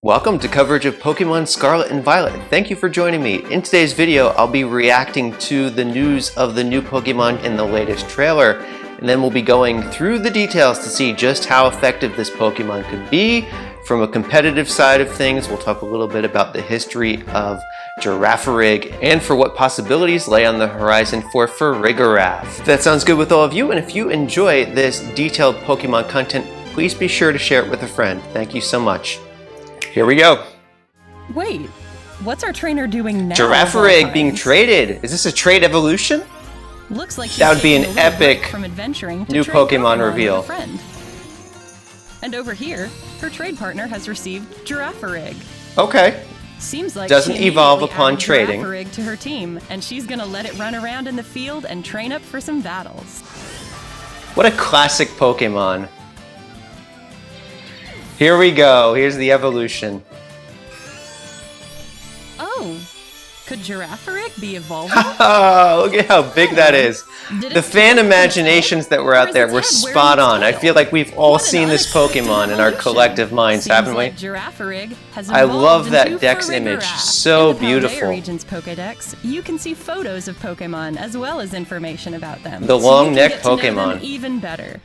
Welcome to coverage of Pokemon Scarlet and Violet. Thank you for joining me. In today's video, I'll be reacting to the news of the new Pokemon in the latest trailer, and then we'll be going through the details to see just how effective this Pokemon could be. From a competitive side of things, we'll talk a little bit about the history of Girafarig and for what possibilities lay on the horizon for Farigiraf. If that sounds good with all of you, and if you enjoy this detailed Pokemon content, please be sure to share it with a friend. Thank you so much. Here we go. Wait, what's our trainer doing now? Girafarig being traded. Is this a trade evolution? Looks like that would be an epic from adventuring to new Pokemon reveal. And over here, her trade partner has received Girafarig. Okay. Seems like doesn't she evolve upon trading. Girafarig to her team, and she's gonna let it run around in the field and train up for some battles. What a classic Pokemon. Here we go. Here's the evolution. Oh, could Girafarig be evolving? Look at how big that is. The fan imaginations that were out there were spot on. I feel like we've all seen this Pokemon in our collective minds, haven't we? I love that Dex image. So beautiful. Region's Pokédex, you can see photos of Pokemon as well as information about them. The long neck Pokemon. Even better.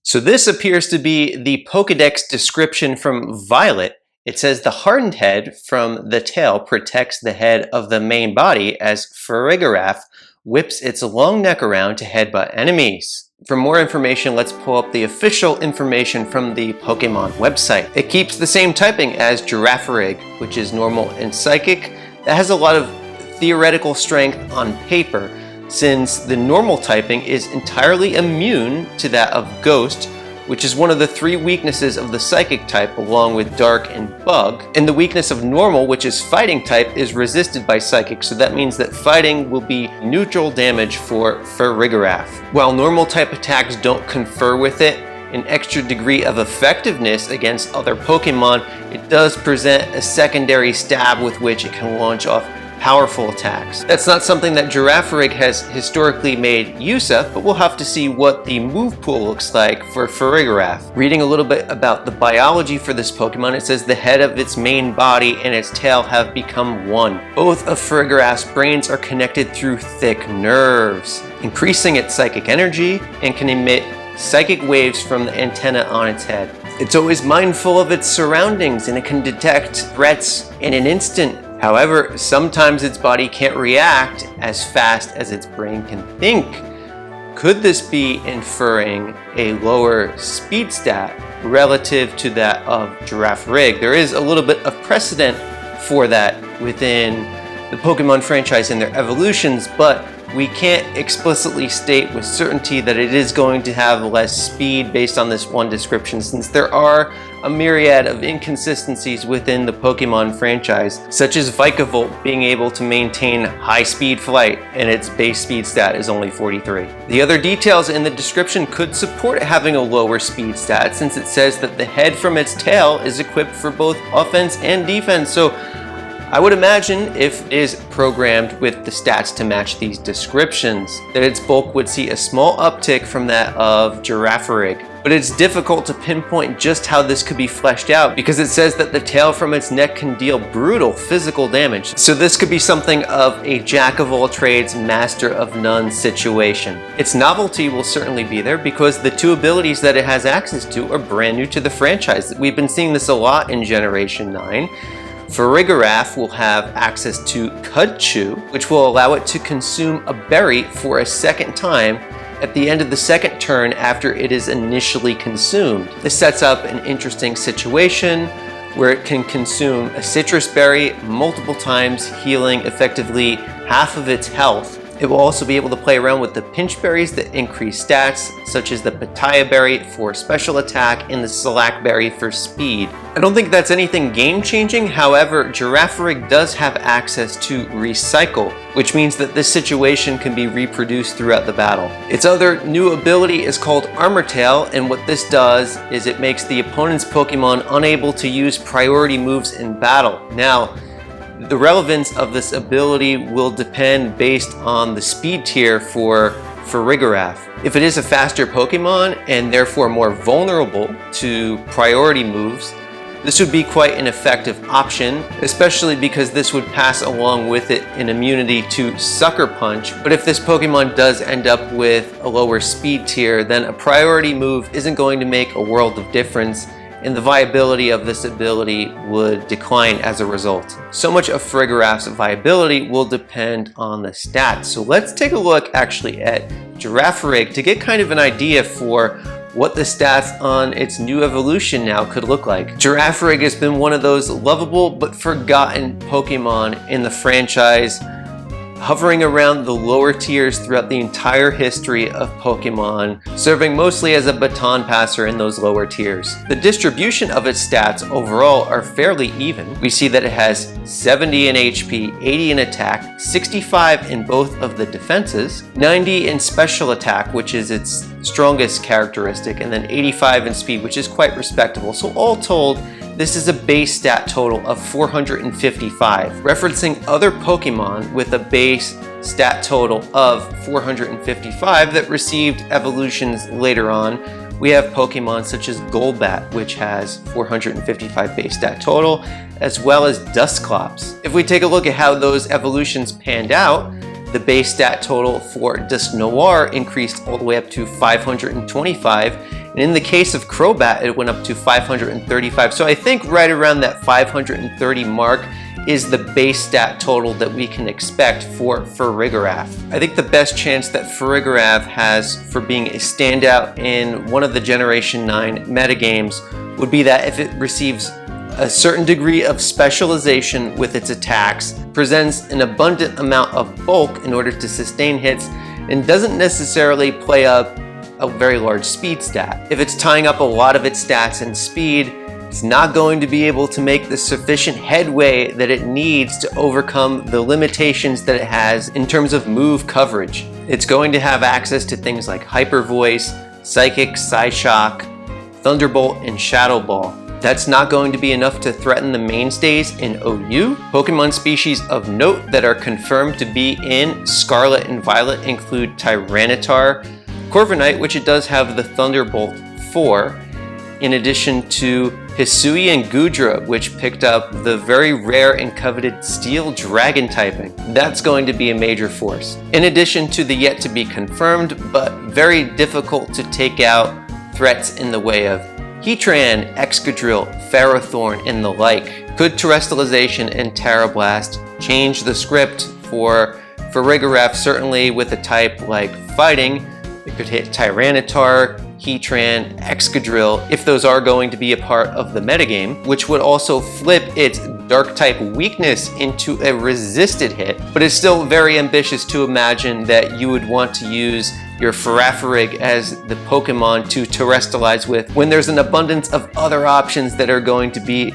So this appears to be the Pokédex description from Violet. It says the hardened head from the tail protects the head of the main body as Farigiraf whips its long neck around to headbutt enemies. For more information, let's pull up the official information from the Pokemon website. It keeps the same typing as Girafarig, which is normal and psychic. That has a lot of theoretical strength on paper, since the normal typing is entirely immune to that of Ghost, which is one of the three weaknesses of the Psychic type along with Dark and Bug. And the weakness of Normal, which is Fighting type, is resisted by Psychic, so that means that Fighting will be neutral damage for Farigiraf. While Normal type attacks don't confer with it an extra degree of effectiveness against other Pokemon, it does present a secondary stab with which it can launch off powerful attacks. That's not something that Girafarig has historically made use of, but we'll have to see what the move pool looks like for Farigiraf. Reading a little bit about the biology for this Pokemon, it says the head of its main body and its tail have become one. Both of Farigiraf's brains are connected through thick nerves, increasing its psychic energy and can emit psychic waves from the antenna on its head. It's always mindful of its surroundings and it can detect threats in an instant. However, sometimes its body can't react as fast as its brain can think. Could this be inferring a lower speed stat relative to that of Girafarig? There is a little bit of precedent for that within the Pokemon franchise in their evolutions, but we can't explicitly state with certainty that it is going to have less speed based on this one description, since there are a myriad of inconsistencies within the Pokemon franchise, such as Vikavolt being able to maintain high-speed flight and its base speed stat is only 43. The other details in the description could support it having a lower speed stat, since it says that the head from its tail is equipped for both offense and defense. So I would imagine if it is programmed with the stats to match these descriptions, that its bulk would see a small uptick from that of Girafarig. But it's difficult to pinpoint just how this could be fleshed out, because it says that the tail from its neck can deal brutal physical damage. So this could be something of a jack of all trades, master of none situation. Its novelty will certainly be there because the two abilities that it has access to are brand new to the franchise. We've been seeing this a lot in Generation 9. Farigiraf will have access to Cudchew, which will allow it to consume a berry for a second time at the end of the second turn after it is initially consumed. This sets up an interesting situation where it can consume a citrus berry multiple times, healing effectively half of its health. It will also be able to play around with the pinch berries that increase stats, such as the Pitaya berry for special attack and the Slack berry for speed. I don't think that's anything game-changing, however, Girafarig does have access to Recycle, which means that this situation can be reproduced throughout the battle. Its other new ability is called Armor Tail, and what this does is it makes the opponent's Pokemon unable to use priority moves in battle. Now, the relevance of this ability will depend based on the speed tier for Farigiraf. If it is a faster Pokemon and therefore more vulnerable to priority moves, this would be quite an effective option, especially because this would pass along with it an immunity to Sucker Punch. But if this Pokemon does end up with a lower speed tier, then a priority move isn't going to make a world of difference, and the viability of this ability would decline as a result. So much of Farigiraf's viability will depend on the stats. So let's take a look actually at Girafarig to get kind of an idea for what the stats on its new evolution now could look like. Girafarig has been one of those lovable but forgotten Pokemon in the franchise, hovering around the lower tiers throughout the entire history of Pokemon, serving mostly as a baton passer in those lower tiers. The distribution of its stats overall are fairly even. We see that it has 70 in HP, 80 in attack, 65 in both of the defenses, 90 in special attack, which is its strongest characteristic, and then 85 in speed, which is quite respectable. So all told, this is a base stat total of 455. Referencing other Pokemon with a base stat total of 455 that received evolutions later on, we have Pokemon such as Golbat, which has 455 base stat total, as well as Dusclops. If we take a look at how those evolutions panned out, the base stat total for Dusknoir increased all the way up to 525, and in the case of Crobat, it went up to 535. So I think right around that 530 mark is the base stat total that we can expect for Farigiraf. I think the best chance that Farigiraf has for being a standout in one of the Generation 9 metagames would be that if it receives a certain degree of specialization with its attacks, presents an abundant amount of bulk in order to sustain hits, and doesn't necessarily play up a very large speed stat. If it's tying up a lot of its stats in speed, it's not going to be able to make the sufficient headway that it needs to overcome the limitations that it has in terms of move coverage. It's going to have access to things like Hyper Voice, Psychic, Psyshock, Thunderbolt, and Shadow Ball. That's not going to be enough to threaten the mainstays in OU. Pokemon species of note that are confirmed to be in Scarlet and Violet include Tyranitar, Corviknight, which it does have the Thunderbolt for, in addition to Hisui and Goodra, which picked up the very rare and coveted Steel Dragon typing. That's going to be a major force. In addition to the yet to be confirmed, but very difficult to take out threats in the way of Heatran, Excadrill, Ferrothorn, and the like. Could Terrestrialization and Terra Blast change the script for Farigiraf? Certainly with a type like Fighting, it could hit Tyranitar, Heatran, Excadrill, if those are going to be a part of the metagame, which would also flip its Dark type weakness into a resisted hit. But it's still very ambitious to imagine that you would want to use your Girafarig as the Pokemon to terrestrialize with when there's an abundance of other options that are going to be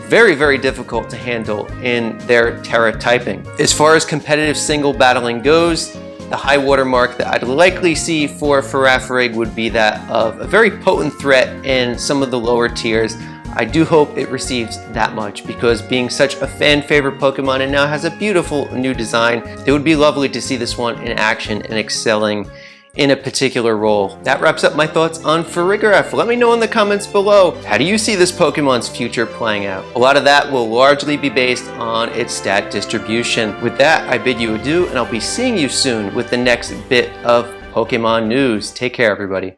very, very difficult to handle in their Terra typing. As far as competitive single battling goes, the high watermark that I'd likely see for Girafarig would be that of a very potent threat in some of the lower tiers. I do hope it receives that much, because being such a fan favorite Pokemon and now has a beautiful new design, it would be lovely to see this one in action and excelling in a particular role. That wraps up my thoughts on Farigiraf. Let me know in the comments below, how do you see this Pokemon's future playing out? A lot of that will largely be based on its stat distribution. With that, I bid you adieu, and I'll be seeing you soon with the next bit of Pokemon news. Take care, everybody.